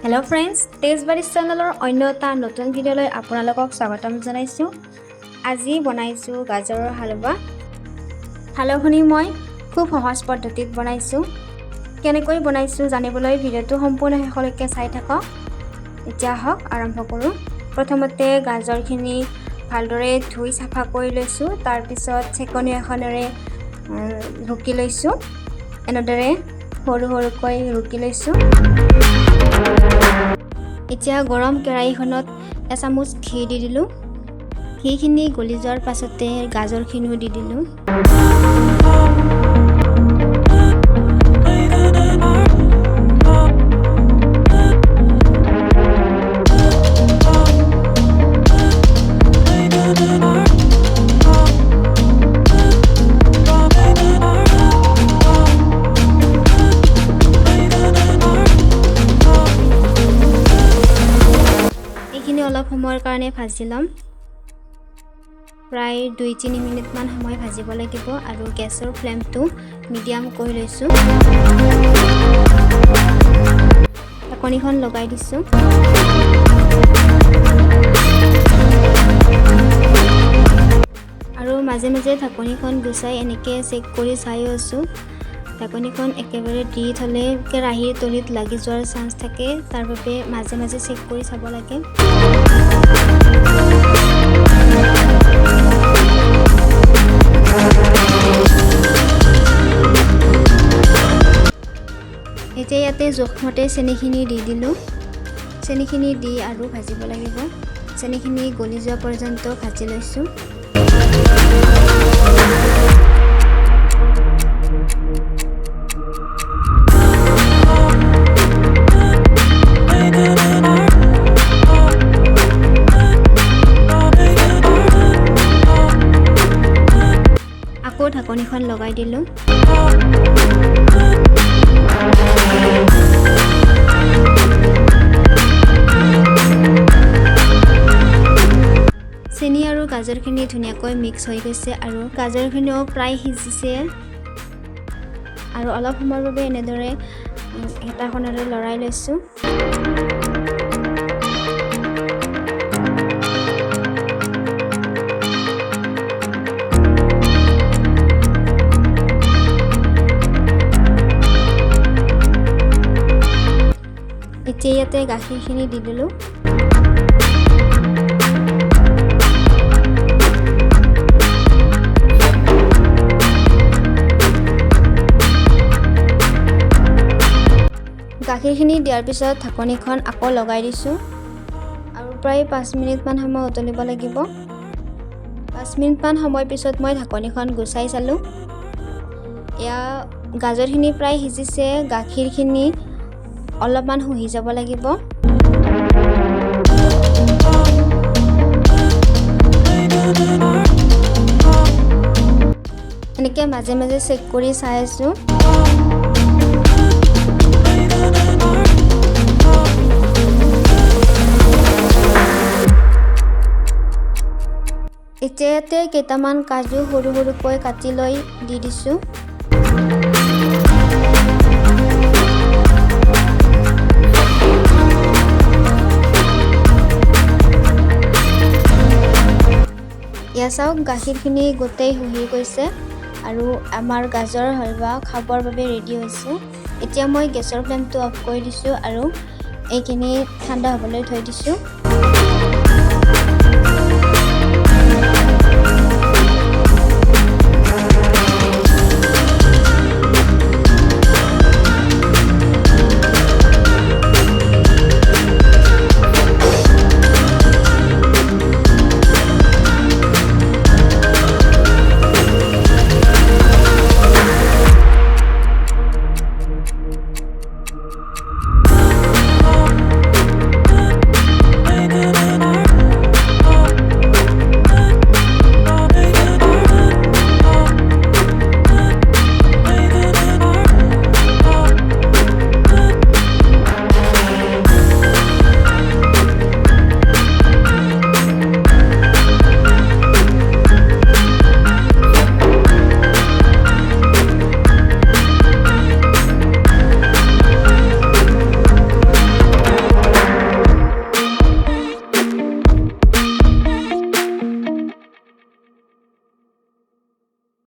Hello friends, Taste Buddies channelor onno eta notun video loi আপোনালোকক স্বাগতম জনাইছো। আজি বনাইছো গাজৰৰ হালৱা। হালৱাখিনি মই খুব সহজ পদ্ধতিত বনাইছো। কেনেকৈ বনাইছো জানিবলৈ ভিডিওটো সম্পূৰ্ণ শেষলৈকে চাই থাকক। এতিয়া হওক আৰম্ভ কৰো। প্ৰথমতে গাজৰখিনি ভালদৰে ধুই সাফা কৰি লৈছো। তাৰ পিছত চেকনি এখনেৰে ৰুকি লৈছো। এনেদৰে সৰু সৰুকৈ ৰুকি লৈছো। এতিয়া গৰম কেৰাহীখনত এচামুচ ঘি দি দিলো। ঘিখিনি গলি যোৱাৰ পাছতে গাজৰখিনিও দি দিলো। অলপ সময়ৰ কাৰণে ভাজি লম। প্ৰায় 2-3 মিনিট মান সময় ভাজিব লাগিব আৰু গেছৰ ফ্লেমটো মিডিয়াম কৰি লৈছো। ঢাকনিখন লগাই দিছো। আৰু মাজে মাজে ঢাকনিখন গুচাই এনেকৈ চেক কৰি চাই আছো। ঢাকনিখন একেবাৰে দি থলে কেৰাহীৰ তলিত লাগি যোৱাৰ চান্স থাকে। তাৰ বাবে মাজে মাজে চেক কৰি চাব লাগে। এতিয়া ইয়াতে জোখমতে চেনিখিনি দি দিলো। চেনিখিনি দি আৰু ভাজিব লাগিব। চেনিখিনি গলি যোৱা পৰ্যন্ত ভাজি লৈছো। আকৌ ঢাকনিখন লগাই দিলো। চেনি আৰু গাজৰখিনি ধুনীয়াকৈ মিক্স হৈ গৈছে আৰু গাজৰখিনিও প্ৰায় সিজিছে। আৰু অলপ সময়ৰ বাবে এনেদৰে হেতাখনেৰে লৰাই লৈছো। এতিয়া ইয়াতে গাখীৰখিনি দি দিলো। গাখীৰখিনি দিয়াৰ পিছত ঢাকনিখন আকৌ লগাই দিছো আৰু প্ৰায় 5 মিনিটমান সময় উতলিব লাগিব। 5 মিনিটমান সময় পিছত মই ঢাকনিখন গুচাই চালো। এয়া গাজৰখিনি প্ৰায় সিজিছে। গাখীৰখিনি অলপমান শুহি যাব লাগিব। এনেকৈ মাজে মাজে চেক কৰি চাই আছো। এতিয়া ইয়াতে কেইটামান কাজু সৰু সৰুকৈ কাটি লৈ দি দিছো। এয়া চাওক গাখীৰখিনি গোটেই শুহি গৈছে আৰু আমাৰ গাজৰ হালৱা খাবৰ বাবে ৰেডি হৈছে। এতিয়া মই গেছৰ ফ্লেমটো অফ কৰি দিছো আৰু এইখিনি ঠাণ্ডা হ'বলৈ থৈ দিছো।